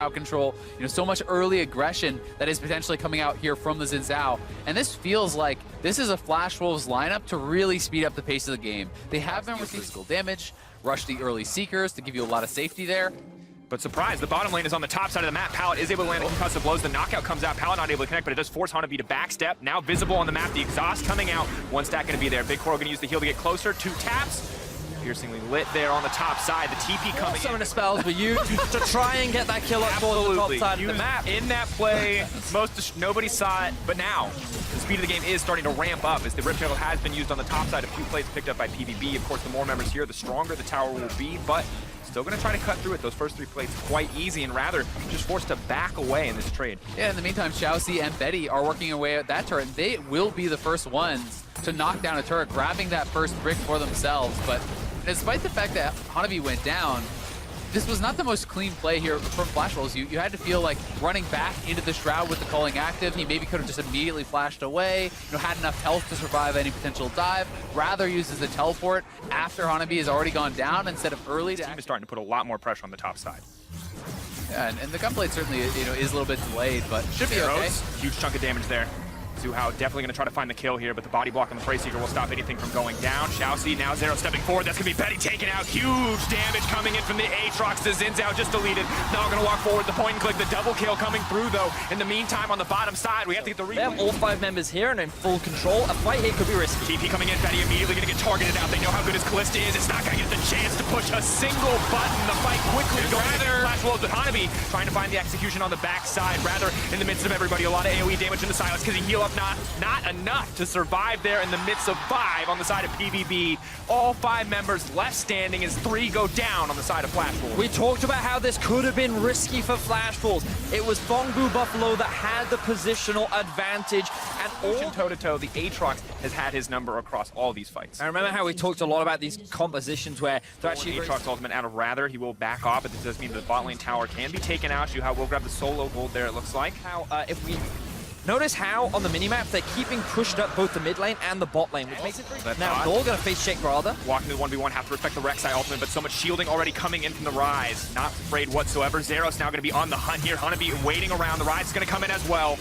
out control, so much early aggression that is potentially coming out here from the Xin Zhao. And this feels like this is a Flash Wolves lineup to really speed up the pace of the game. They have been receiving physical damage, rush the early Seekers to give you a lot of safety there. But surprise, the bottom lane is on the top side of the map. Pallet is able to land concussive blows. The knockout comes out. Pallet not able to connect, but it does force Hanabi to backstep. Now visible on the map. The exhaust coming out. One stack going to be there. Big Coral going to use the heal to get closer. 2 taps. Piercingly lit there on the top side. The TP coming in. Some of the spells were used to try and get that kill up towards the top side of the map. In that play, nobody saw it, but now the speed of the game is starting to ramp up as the Rip Tackle has been used on the top side. A few plays picked up by PVB. Of course, the more members here, the stronger the tower will be, but still going to try to cut through it. Those first 3 plays quite easy and rather just forced to back away in this trade. Yeah, in the meantime, Xiaoxi and Betty are working away at that turret. They will be the first ones to knock down a turret, grabbing that first brick for themselves, but despite the fact that Hanabi went down, this was not the most clean play here from Flash Wolves. You had to feel like running back into the Shroud with the calling active. He maybe could have just immediately flashed away, had enough health to survive any potential dive. Rather uses the teleport after Hanabi has already gone down instead of early. The team is starting to put a lot more pressure on the top side. Yeah, and the gunplay certainly is a little bit delayed, but should be okay. Huge chunk of damage there. Zuhao definitely going to try to find the kill here, but the body block on the Prey Seeker will stop anything from going down. Xiaoxi now Zero stepping forward. That's going to be Betty taken out. Huge damage coming in from the Aatrox. The Xin Zhao just deleted. Now going to walk forward. The point and click. The double kill coming through, though. In the meantime, on the bottom side, we have to get the replay. They have all 5 members here and in full control. A fight here could be risky. TP coming in. Betty immediately going to get targeted out. They know how good his Callista is. It's not going to get the chance to push a single button. The fight quickly going there. Flash Wolves with Hanabi trying to find the execution on the backside. Rather, in the midst of everybody, a lot of AoE damage into Silence because he heal up not enough to survive there in the midst of 5 on the side of PVB. All 5 members left standing as 3 go down on the side of Flash Wolves. We talked about how this could have been risky for Flash Wolves. It was Fongbu Buffalo that had the positional advantage, and all toe-to-toe, the Aatrox has had his number across all these fights. I remember how we talked a lot about these compositions where they're actually Aatrox ultimate out of Rather. He will back off, but this does mean the bot lane tower can be taken out. Shuhao will grab the solo gold there, it looks like. How if we notice how on the minimap they're keeping pushed up both the mid lane and the bot lane, which makes it very now Dole gonna face Shake Rather. Walking to the 1v1, have to respect the Rek'Sai ultimate, but so much shielding already coming in from the Rise. Not afraid whatsoever. Zeros now gonna be on the hunt here. Hanabi waiting around. The Rise is gonna come in as well.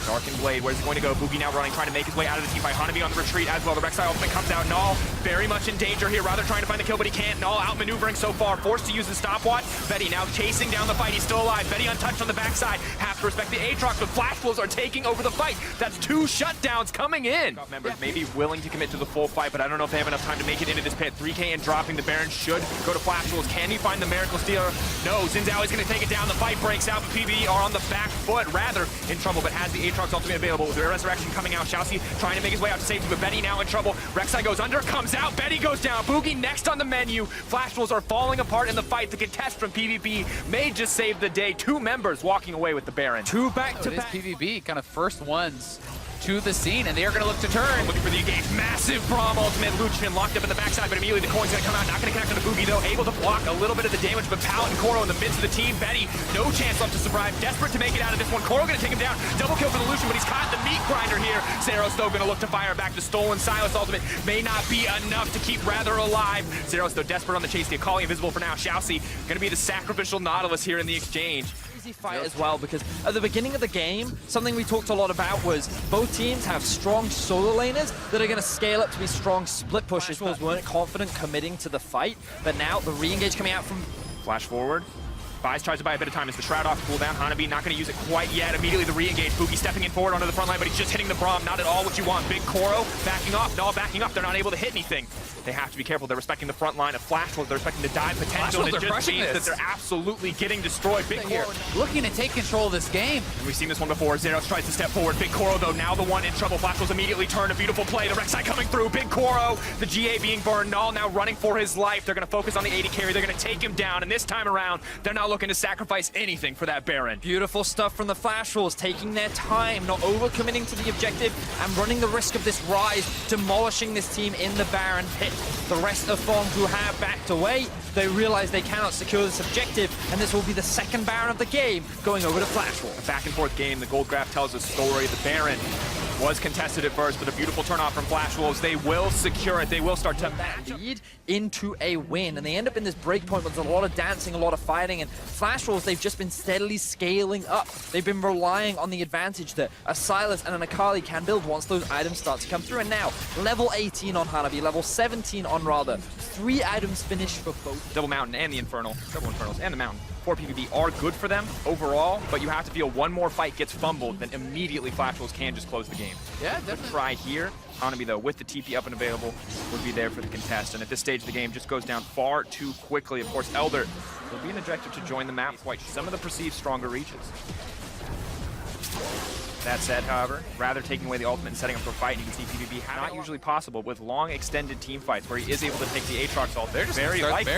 Darkened Blade, where's he going to go? Boogie now running, trying to make his way out of the team by Hanabi on the retreat as well. The Rek'Sai ultimate comes out. Null very much in danger here. Rather trying to find the kill, but he can't. Null outmaneuvering so far, forced to use the stopwatch. Betty now chasing down the fight. He's still alive. Betty untouched on the backside. Have to respect the Aatrox, but Flash Wolves are taking over the fight. That's 2 shutdowns coming in. Members may be willing to commit to the full fight, but I don't know if they have enough time to make it into this pit. 3K and dropping. The Baron should go to Flash Wolves. Can he find the Miracle Stealer? No. Xin Zhao is going to take it down. The fight breaks out, but PvE are on the back foot. Rather in trouble, but has the Aatrox ultimate available. The Resurrection coming out. Xiaoxi trying to make his way out to safety, but Betty now in trouble. Rek'Sai goes under, comes out. Betty goes down. Boogie next on the menu. Flash Wolves are falling apart in the fight. The contest from PvP may just save the day. 2 members walking away with the Baron. 2 back-to-back. PvP kind of first ones to the scene, and they are going to look to turn. Looking for the engage. Massive Braum ultimate. Lucian locked up in the backside, but immediately the coin's going to come out. Not going to connect on the Boogie, though. Able to block a little bit of the damage, but Pallet and Koro in the midst of the team. Betty, no chance left to survive. Desperate to make it out of this one. Koro going to take him down. Double kill for the Lucian, but he's caught in the meat grinder here. Zeros, though, going to look to fire back. The stolen Silas ultimate may not be enough to keep Rather alive. Zeros, though, desperate on the chase. The Akali invisible for now. Xiaoxi going to be the sacrificial Nautilus here in the exchange. Fight as well, because at the beginning of the game, something we talked a lot about was both teams have strong solo laners that are going to scale up to be strong split pushers. Flash Wolves weren't confident committing to the fight, but now the re-engage coming out from Flash forward. Buys, tries to buy a bit of time as the Shroud off cooldown. Hanabi not going to use it quite yet. Immediately the re-engage. Boogie stepping in forward onto the front line, but he's just hitting the Braum. Not at all what you want. Big Koro backing off. Null backing up. They're not able to hit anything. They have to be careful. They're respecting the front line of Flash Wolves. They're respecting the dive potential. And it just means that they're absolutely getting destroyed. Big Koro looking to take control of this game. And we've seen this one before. Zeros tries to step forward. Big Koro, though, now the one in trouble. Flash Wolves immediately turn. A beautiful play. The Rek'Sai coming through. Big Koro. The GA being burned. Null now running for his life. They're going to focus on the 80 carry. They're going to take him down. And this time around, they're not looking to sacrifice anything for that Baron. Beautiful stuff from the Flash Wolves, taking their time, not overcommitting to the objective, and running the risk of this Rise, demolishing this team in the Baron pit. The rest of Fong, who have backed away, they realize they cannot secure this objective, and this will be the 2nd Baron of the game, going over to Flash Wolves. A back and forth game. The gold graph tells a story. The Baron Was contested at first, but a beautiful turnoff from Flash Wolves. They will secure it. They will start to match lead into a win, and they end up in this breakpoint with a lot of dancing, a lot of fighting, and Flash Wolves, they've just been steadily scaling up. They've been relying on the advantage that a Silas and an Akali can build once those items start to come through. And now, level 18 on Hanabi, level 17 on Rather. 3 items finished for both. Double Mountain and the Infernal, double Infernals and the Mountain. 4 PVB are good for them overall, but you have to feel one more fight gets fumbled, then immediately Flash Wolves can just close the game. Yeah, definitely. Try here. Hanabi, though, with the TP up and available, would be there for the contest. And at this stage of the game, just goes down far too quickly. Of course, Elder will be an objective to join the map, quite some of the perceived stronger reaches. That said, however, rather taking away the ultimate and setting up for a fight, and you can see PVB not usually possible with long extended team fights where he is able to take the Aatrox ult. They're just very likely.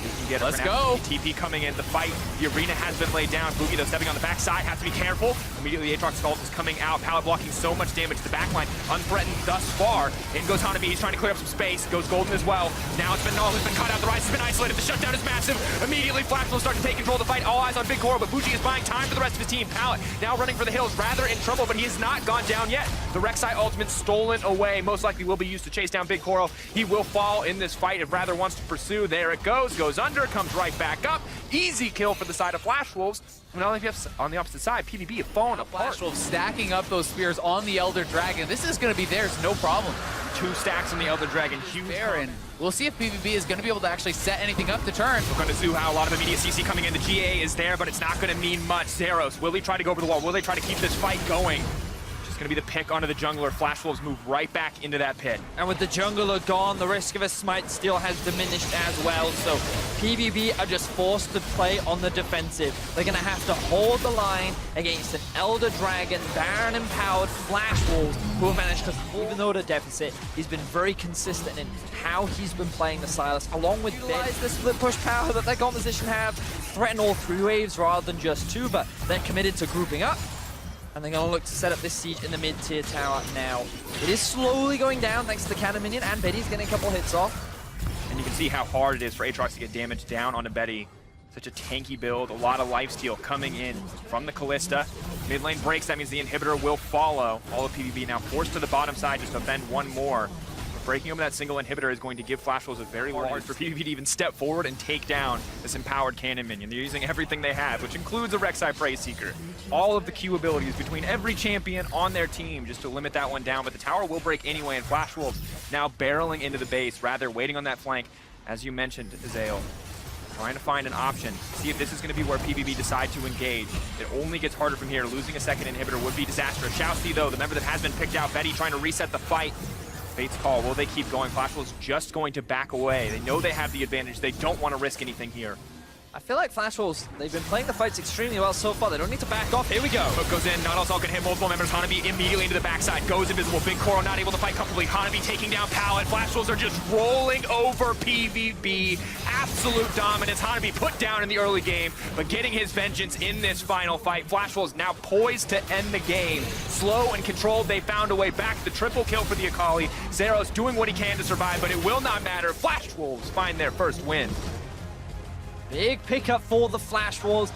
You can get Let's go. TP coming in, the fight, the arena has been laid down. Boogie, though, stepping on the backside, has to be careful. Immediately, the Aatrox ult is coming out. Pallet blocking so much damage to the backline. Unthreatened thus far. In goes Hanabi, he's trying to clear up some space. Goes Golden as well. Now it's been cut out. The Rise has been isolated. The shutdown is massive. Immediately, Flash will start to take control of the fight. All eyes on Big Coral, but Bougie is buying time for the rest of his team. Pallet now running for the hills, rather in trouble, but he has not gone down yet. The Rek'Sai ultimate stolen away. Most likely will be used to chase down Big Coral. He will fall in this fight if Rather wants to pursue. There it goes under, comes right back up. Easy kill for the side of Flash Wolves. And on the opposite side, PVB have fallen apart. Flash Wolves stacking up those spears on the Elder Dragon. This is going to be theirs, no problem. 2 stacks on the Elder Dragon, huge. Fair, and we'll see if PVB is going to be able to actually set anything up to turn. We're going to see how a lot of immediate CC coming in. The GA is there, but it's not going to mean much. Zeros, will he try to go over the wall? Will they try to keep this fight going? Just going to be the pick onto the jungler. Flash Wolves move right back into that pit. And with the jungler gone, the risk of a smite steal has diminished as well. So PVB are just forced to play on the defensive. They're going to have to hold the line against an Elder Dragon, Baron empowered Flash Wolves, who have managed to, even though the deficit, he's been very consistent in how he's been playing the Silas, along with utilize the split push power that their composition have, threaten all 3 waves rather than just 2, but they're committed to grouping up. And they're going to look to set up this siege in the mid-tier tower now. It is slowly going down thanks to the cannon minion, and Betty's getting a couple hits off. And you can see how hard it is for Aatrox to get damage down onto Betty. Such a tanky build, a lot of lifesteal coming in from the Callista. Mid lane breaks, that means the inhibitor will follow. All of PvP now forced to the bottom side just to defend one more. Breaking open that single inhibitor is going to give Flash Wolves a very large for PvP to even step forward and take down this empowered cannon minion. They're using everything they have, which includes a Rek'Sai Prey Seeker. All of the Q abilities between every champion on their team just to limit that one down, but the tower will break anyway, and Flash Wolves now barreling into the base, rather waiting on that flank, as you mentioned, Zale. Trying to find an option, see if this is going to be where PvP decide to engage. It only gets harder from here. Losing a second inhibitor would be disastrous. Shousty, though, the member that has been picked out, Betty trying to reset the fight. Fate's call, will they keep going? Flash Wolves just going to back away. They know they have the advantage. They don't want to risk anything here. I feel like Flash Wolves, they've been playing the fights extremely well so far. They don't need to back off. Here we go. Hook goes in. Not all can hit multiple members. Hanabi immediately into the backside. Goes invisible. Big Coral not able to fight comfortably. Hanabi taking down Pallet. Flash Wolves are just rolling over PvP. Absolute dominance. Hanabi put down in the early game, but getting his vengeance in this final fight. Flash Wolves now poised to end the game. Slow and controlled. They found a way back. The triple kill for the Akali. Zeros doing what he can to survive, but it will not matter. Flash Wolves find their first win. Big pickup for the Flash Wolves.